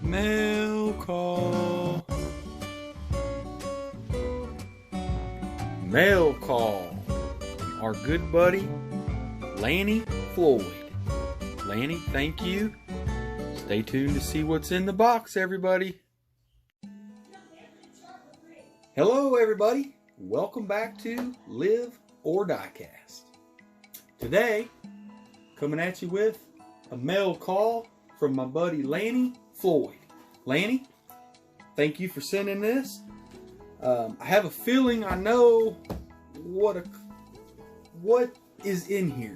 Mail call. Mail call. Our good buddy, Lanny Floyd. Lanny, thank you. Stay tuned to see what's in the box, everybody. Hello, everybody. Welcome back to Live or Die Cast. Today, coming at you with a mail call from my buddy Lanny Floyd. Lanny, thank you for sending this. I have a feeling I know what is in here.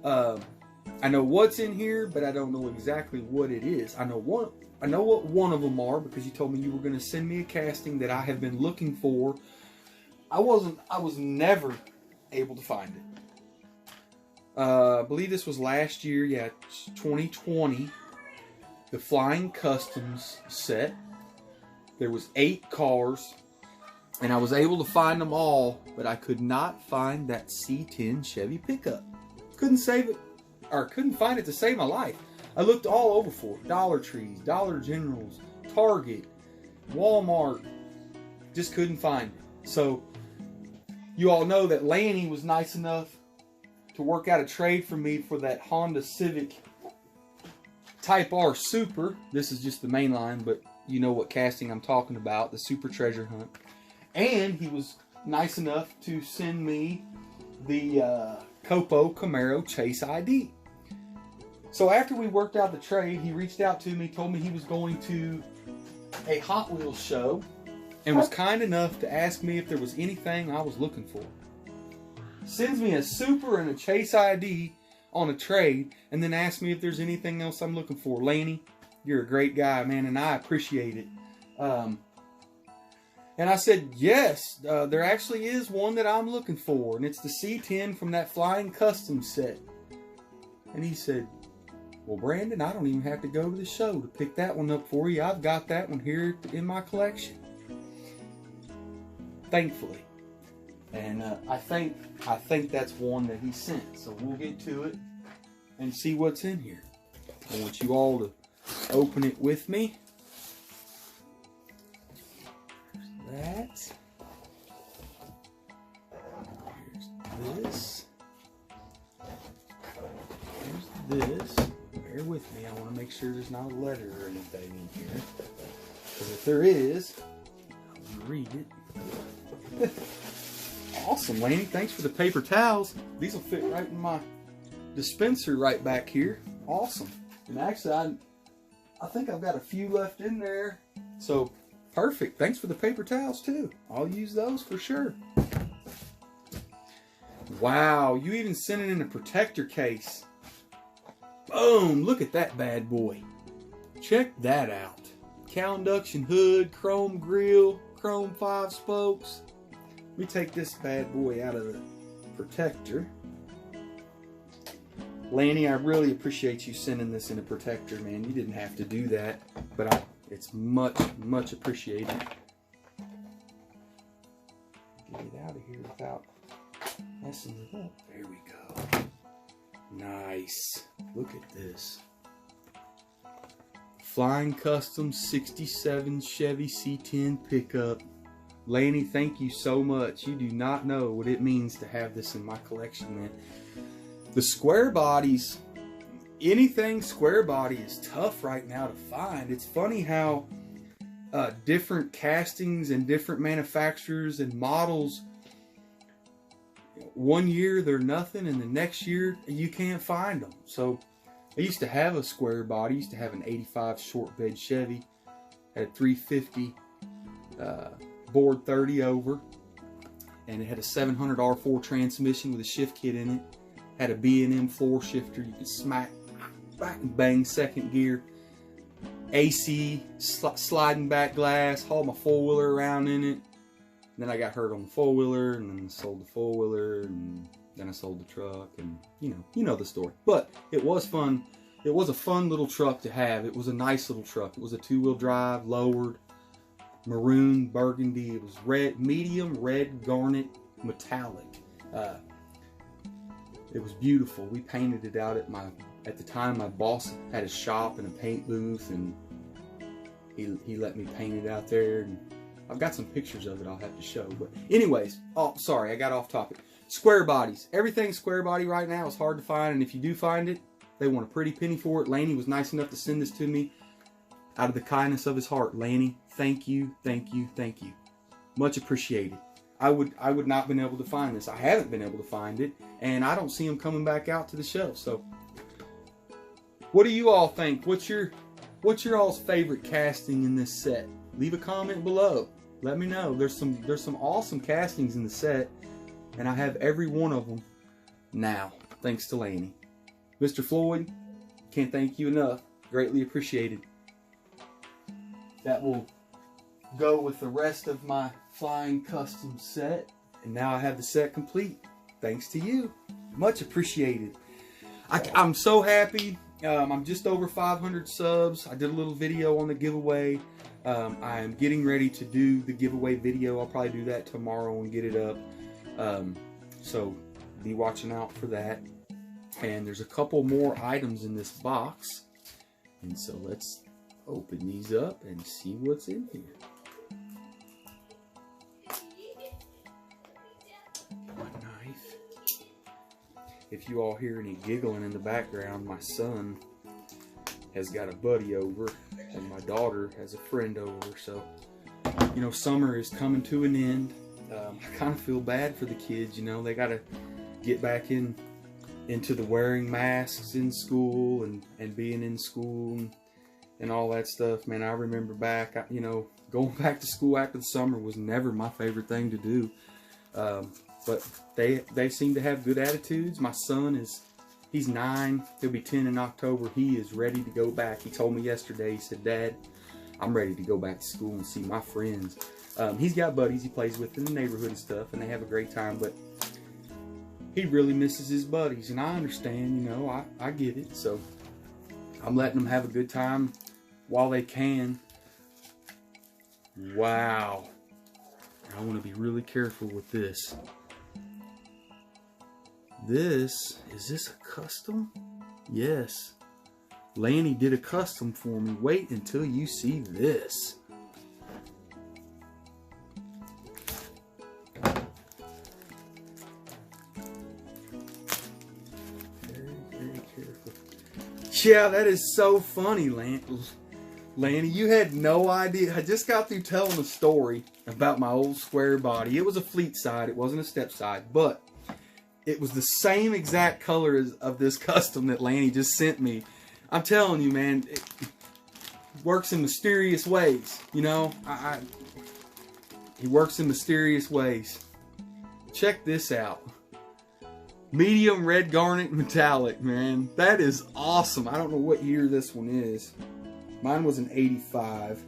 I know what's in here, but I don't know exactly what it is. I know what one of them are because you told me you were going to send me a casting that I have been looking for. I was never able to find it. I believe this was last year, 2020. The Flying Customs set. There was 8 cars, and I was able to find them all, but I could not find that C10 Chevy pickup. Couldn't find it to save my life. I looked all over for it. Dollar Trees, Dollar Generals, Target, Walmart. Just couldn't find it. So, you all know that Lanny was nice enough to work out a trade for me for that Honda Civic Type R Super. This is just the main line, but you know what casting I'm talking about, the Super Treasure Hunt. And he was nice enough to send me the Copo Camaro Chase ID. So after we worked out the trade, he reached out to me, told me he was going to a Hot Wheels show, and was kind enough to ask me if there was anything I was looking for. Sends me a Super and a Chase ID on a trade, and then asks me if there's anything else I'm looking for. Lanny, you're a great guy, man, and I appreciate it. And I said, yes, there actually is one that I'm looking for, and it's the C10 from that Flying Customs set. And he said, well, Brandon, I don't even have to go to the show to pick that one up for you. I've got that one here in my collection. Thankfully. And I think that's one that he sent. So we'll get to it and see what's in here. I want you all to open it with me. There's that. Here's this. Here's this. Bear with me. I want to make sure there's not a letter or anything in here. Because if there is, I'll read it. Awesome, Lanny. Thanks for the paper towels. These will fit right in my dispenser right back here. Awesome. And actually, I think I've got a few left in there. So, perfect. Thanks for the paper towels, too. I'll use those for sure. Wow, you even sent it in a protector case. Boom, look at that bad boy. Check that out. Cow induction hood, chrome grille, chrome 5 spokes. Let me take this bad boy out of the protector. Lanny, I really appreciate you sending this in a protector, man. You didn't have to do that, but it's much, much appreciated. Get it out of here without messing it up. There we go. Nice. Look at this. Flying Custom 67 Chevy C10 pickup. Lanny, thank you so much. You do not know what it means to have this in my collection, man. The square bodies, anything square body is tough right now to find. It's funny how different castings and different manufacturers and models, one year they're nothing and the next year you can't find them. So I used to have a square body. I used to have an 85 short bed Chevy. Had a 350 board 30 over, and it had a 700 R4 transmission with a shift kit in it. Had a B&M floor shifter. You could smack, back and bang second gear. AC, sliding back glass. Hauled my four-wheeler around in it. Then I got hurt on the four-wheeler, and then sold the four-wheeler, and then I sold the truck, and you know the story. But it was fun. It was a fun little truck to have. It was a nice little truck. It was a 2-wheel drive, lowered, maroon, burgundy. It was red, medium red garnet metallic. It was beautiful. We painted it out at the time my boss had a shop and a paint booth, and he let me paint it out there, and I've got some pictures of it I'll have to show. But anyways, oh, sorry, I got off topic. Square bodies. Everything square body right now is hard to find, and if you do find it, they want a pretty penny for it. Lanny was nice enough to send this to me out of the kindness of his heart. Lanny, thank you, thank you, thank you. Much appreciated. I would not been able to find this. I haven't been able to find it, and I don't see them coming back out to the shelf. So, what do you all think? What's your all's favorite casting in this set? Leave a comment below. Let me know. There's some awesome castings in the set, and I have every one of them now, thanks to Lanny. Mr. Floyd, can't thank you enough. Greatly appreciated. That will go with the rest of my flying custom set, and now I have the set complete thanks to you. Much appreciated. I'm so happy. I'm just over 500 subs. I did a little video on the giveaway. I am getting ready to do the giveaway video. I'll probably do that tomorrow and get it up, so be watching out for that. And there's a couple more items in this box, and so let's open these up and see what's in here. If you all hear any giggling in the background, my son has got a buddy over, and my daughter has a friend over. So, you know, summer is coming to an end. I kind of feel bad for the kids. You know, they got to get back into the wearing masks in school and being in school and all that stuff. Man, I remember back, you know, going back to school after the summer was never my favorite thing to do. But they seem to have good attitudes. My son he's 9. He'll be 10 in October. He is ready to go back. He told me yesterday, he said, "Dad, I'm ready to go back to school and see my friends." He's got buddies he plays with in the neighborhood and stuff, and they have a great time, but he really misses his buddies, and I understand, you know, I get it. So I'm letting them have a good time while they can. Wow. I want to be really careful with this. Is this a custom? Yes. Lanny did a custom for me. Wait until you see this. Very, very careful. Yeah, that is so funny, Lanny. You had no idea. I just got through telling a story about my old square body. It was a fleet side. It wasn't a step side, but it was the same exact color of this custom that Lanny just sent me. I'm telling you, man, it works in mysterious ways. You know, he works in mysterious ways. Check this out. Medium red garnet metallic, man. That is awesome. I don't know what year this one is. Mine was an 85.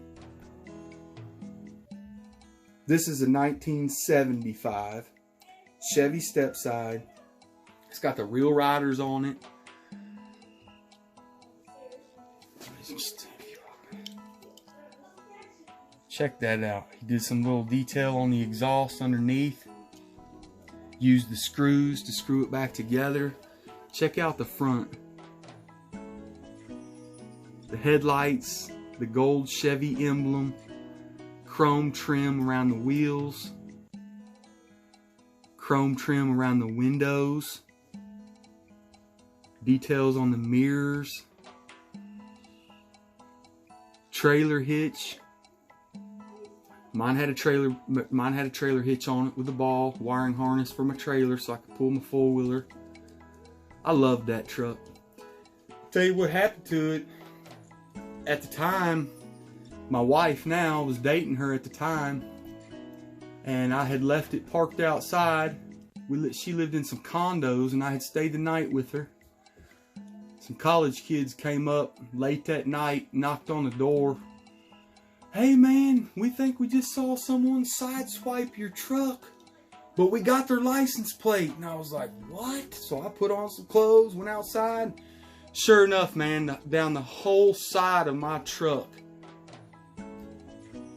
This is a 1975 Chevy stepside. It's got the real riders on it. Check that out. He did some little detail on the exhaust underneath. Used the screws to screw it back together. Check out the front. The headlights, the gold Chevy emblem, chrome trim around the wheels, chrome trim around the windows, details on the mirrors, trailer hitch. Mine had a trailer hitch on it with a ball, wiring harness for my trailer so I could pull my four-wheeler. I loved that truck. Tell you what happened to it. At the time, my wife now was dating her at the time, and I had left it parked outside. She lived in some condos, and I had stayed the night with her. Some college kids came up late that night, knocked on the door. "Hey man, we think we just saw someone sideswipe your truck, but we got their license plate." And I was like, "What?" So I put on some clothes, went outside. Sure enough, man, down the whole side of my truck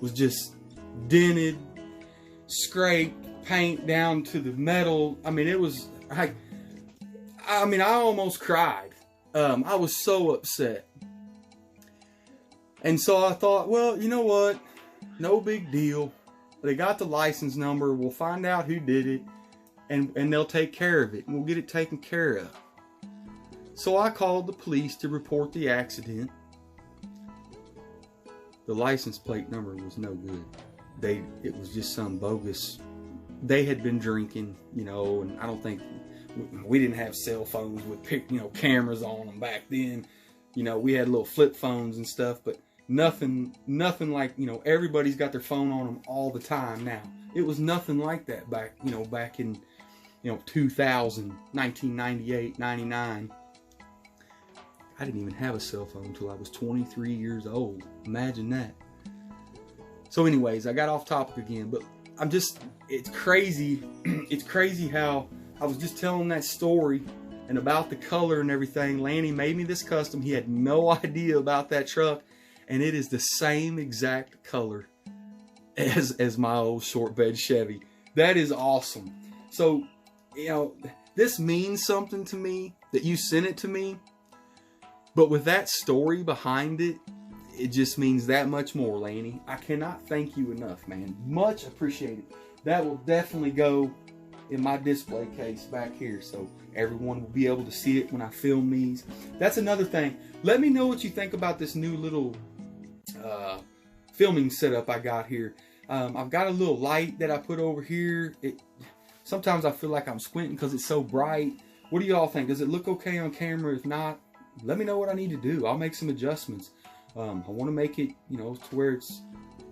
was just dented, scraped, paint down to the metal. I mean, it was, I almost cried. I was so upset. And so I thought, well, you know what? No big deal. They got the license number. We'll find out who did it, and they'll take care of it, and we'll get it taken care of. So I called the police to report the accident. The license plate number was no good. It was just some bogus. They had been drinking, you know, and I don't think we didn't have cell phones with, you know, cameras on them back then. You know, we had little flip phones and stuff, but nothing like, you know, everybody's got their phone on them all the time now. It was nothing like that back in, 2000, 1998, 99. I didn't even have a cell phone until I was 23 years old. Imagine that. So anyways, I got off topic again, but it's crazy. It's crazy how I was just telling that story and about the color and everything. Lanny made me this custom. He had no idea about that truck, and it is the same exact color as my old short bed Chevy. That is awesome. So, you know, this means something to me that you sent it to me. But with that story behind it, it just means that much more, Lanny. I cannot thank you enough, man. Much appreciated. That will definitely go in my display case back here, so everyone will be able to see it when I film these. That's another thing. Let me know what you think about this new little filming setup I got here. I've got a little light that I put over here. Sometimes I feel like I'm squinting because it's so bright. What do y'all think? Does it look okay on camera? If not, let me know what I need to do. I'll make some adjustments. I want to make it, you know, to where it's,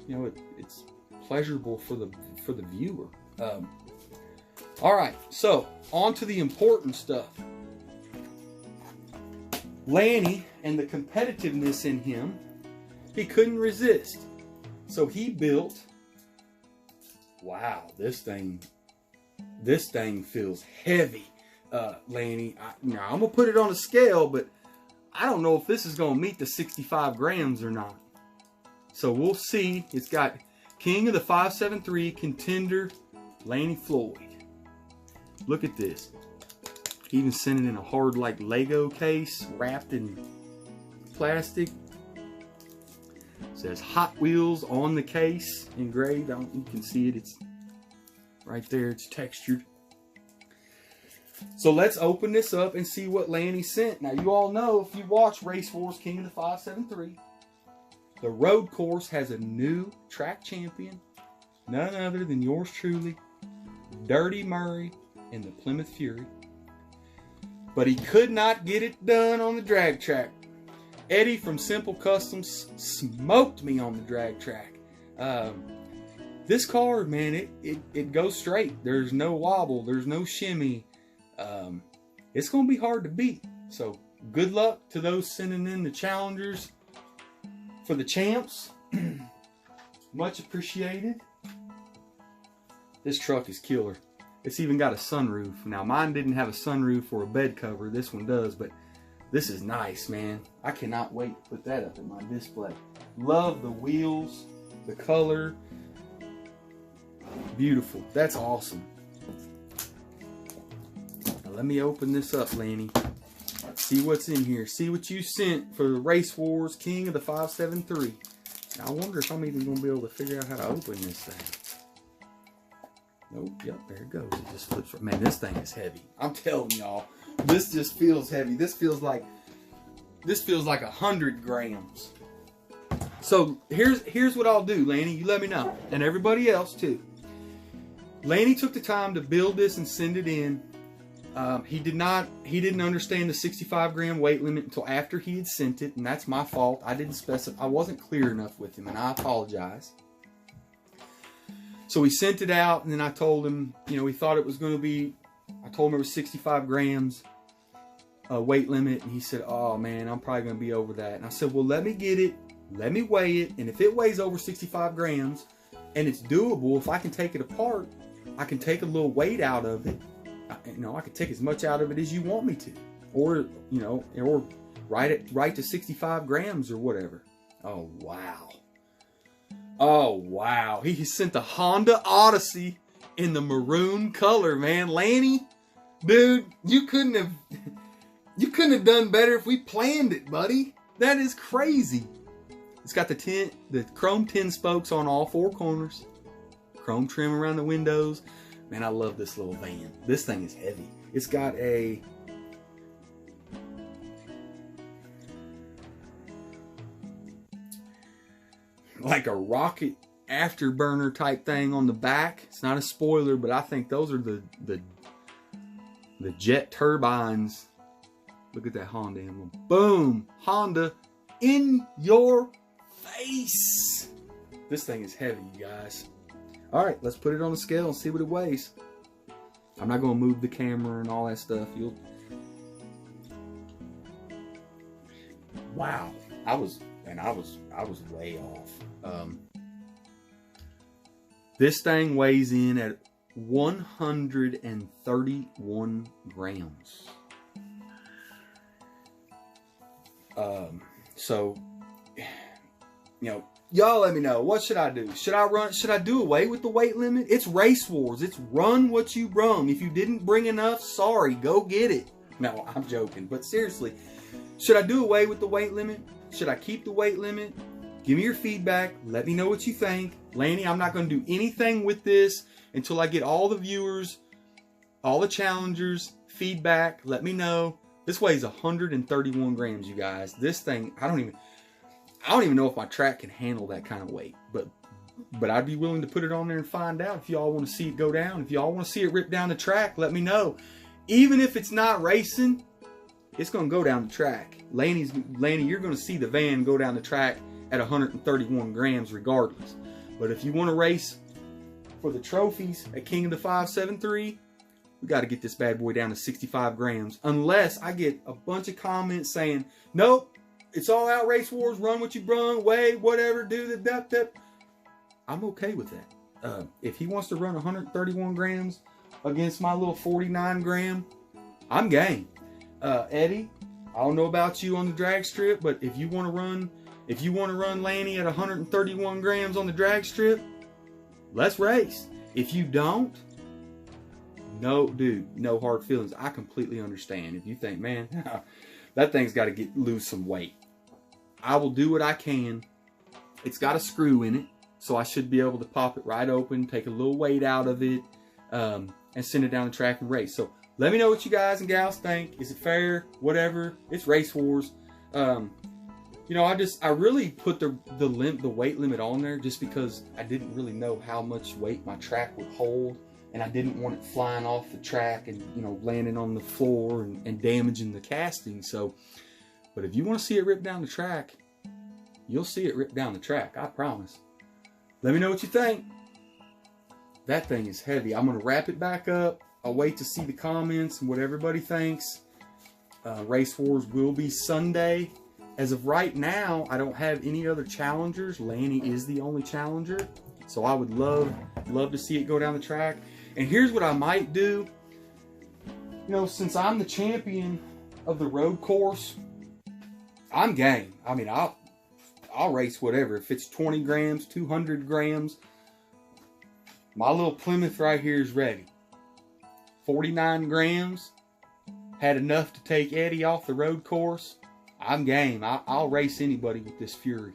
you know, it's pleasurable for the viewer. All right, so on to the important stuff. Lanny and the competitiveness in him, he couldn't resist. So he built, wow, this thing feels heavy, Lanny. Now I'm gonna put it on a scale, but I don't know if this is gonna meet the 65 grams or not. So we'll see. It's got King of the 573 contender, Lanny Floyd. Look at this. He even sent it in a hard, like, Lego case, wrapped in plastic. It says Hot Wheels on the case, engraved. You can see it. It's right there. It's textured. So let's open this up and see what Lanny sent. Now, you all know, if you watch Race Wars King of the 573, the road course has a new track champion, none other than yours truly, Dirty Murray in the Plymouth Fury. But he could not get it done on the drag track. Eddie from Simple Customs smoked me on the drag track. This car, man, it goes straight. There's no wobble. There's no shimmy. It's going to be hard to beat. So good luck to those sending in the challengers for the champs. Much appreciated. This truck is killer. It's even got a sunroof. Now mine didn't have a sunroof or a bed cover. This one does, but this is nice, man. I cannot wait to put that up in my display. Love the wheels, the color. Beautiful. That's awesome. Now let me open this up, Lanny. See what's in here. See what you sent for the Race Wars King of the 573. Now, I wonder if I'm even going to be able to figure out how to open this thing. Nope, yep, there it goes. It just flips. Man, this thing is heavy. I'm telling y'all, this just feels heavy. This feels like 100 grams. So here's what I'll do, Lanny. You let me know, and everybody else too. Lanny took the time to build this and send it in. He didn't understand the 65 gram weight limit until after he had sent it, and that's my fault. I didn't specify. I wasn't clear enough with him, and I apologize. So he sent it out, and then I told him, you know, he thought it was going to be, I told him it was 65 grams weight limit, and he said, oh man, I'm probably going to be over that. And I said, well, let me get it, let me weigh it, and if it weighs over 65 grams, and it's doable, if I can take it apart, I can take a little weight out of it. You know, I can take as much out of it as you want me to, or, you know, or right to 65 grams or whatever. Oh, wow. Oh, wow. He sent the Honda Odyssey in the maroon color, man. Lanny, dude, you couldn't have done better if we planned it, buddy. That is crazy. It's got the chrome tin spokes on all 4 corners. Chrome trim around the windows. Man, I love this little van. This thing is heavy. It's got like a rocket afterburner type thing on the back. It's not a spoiler, but I think those are the jet turbines. Look at that Honda emblem. Boom! Honda in your face. This thing is heavy, you guys. All right, let's put it on the scale and see what it weighs. I'm not going to move the camera and all that stuff. Wow, I was way off. This thing weighs in at 131 grams. So, y'all let me know. What should I do? Should I do away with the weight limit? It's Race Wars. It's run what you brung. If you didn't bring enough, sorry, go get it. No, I'm joking. But seriously, should I do away with the weight limit? Should I keep the weight limit? Give me your feedback. Let me know what you think. Lanny, I'm not going to do anything with this until I get all the viewers, all the challengers, feedback. Let me know. This weighs 131 grams, you guys. This thing, I don't even know if my track can handle that kind of weight. But I'd be willing to put it on there and find out if y'all want to see it go down. If y'all want to see it rip down the track, let me know. Even if it's not racing, it's going to go down the track. Lanny, you're going to see the van go down the track at 131 grams regardless. But if you want to race for the trophies at King of the 573, we got to get this bad boy down to 65 grams. Unless I get a bunch of comments saying, nope, it's all out Race Wars, run what you brung, weigh, whatever, do the dep. I'm okay with that. If he wants to run 131 grams against my little 49 gram, I'm game. Eddie, I don't know about you on the drag strip, but if you want to run Lanny at 131 grams on the drag strip, let's race. If you don't, no, dude, no hard feelings. I completely understand. If you think, man, that thing's got to lose some weight, I will do what I can. It's got a screw in it, so I should be able to pop it right open, take a little weight out of it, and send it down the track and race. So let me know what you guys and gals think. Is it fair? Whatever. It's Race Wars. I really put the weight limit on there just because I didn't really know how much weight my track would hold. And I didn't want it flying off the track and, landing on the floor and damaging the casting. So, but if you want to see it rip down the track, you'll see it rip down the track. I promise. Let me know what you think. That thing is heavy. I'm going to wrap it back up. I'll wait to see the comments and what everybody thinks. Race Wars will be Sunday. As of right now, I don't have any other challengers. Lanny is the only challenger. So I would love to see it go down the track. And here's what I might do. Since I'm the champion of the road course, I'm game. I mean, I'll race whatever. If it's 20 grams, 200 grams, my little Plymouth right here is ready. 49 grams, had enough to take Eddie off the road course. I'm game. I'll race anybody with this Fury.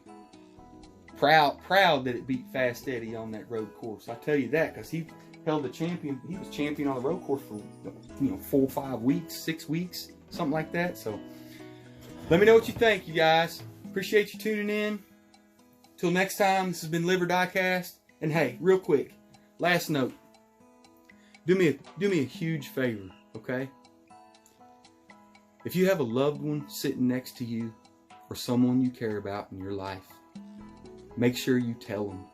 Proud that it beat Fast Eddie on that road course. I tell you that because he held the champion. He was champion on the road course for 4 or 5 weeks, 6 weeks, something like that. So let me know what you think, you guys. Appreciate you tuning in. Till next time, this has been Live or Diecast. And hey, real quick, last note. Do me a huge favor, okay? If you have a loved one sitting next to you or someone you care about in your life, make sure you tell them.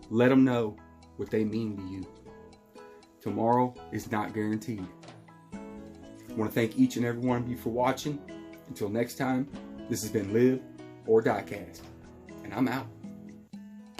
Let them know what they mean to you. Tomorrow is not guaranteed. I want to thank each and every one of you for watching. Until next time, this has been Live or Diecast, and I'm out.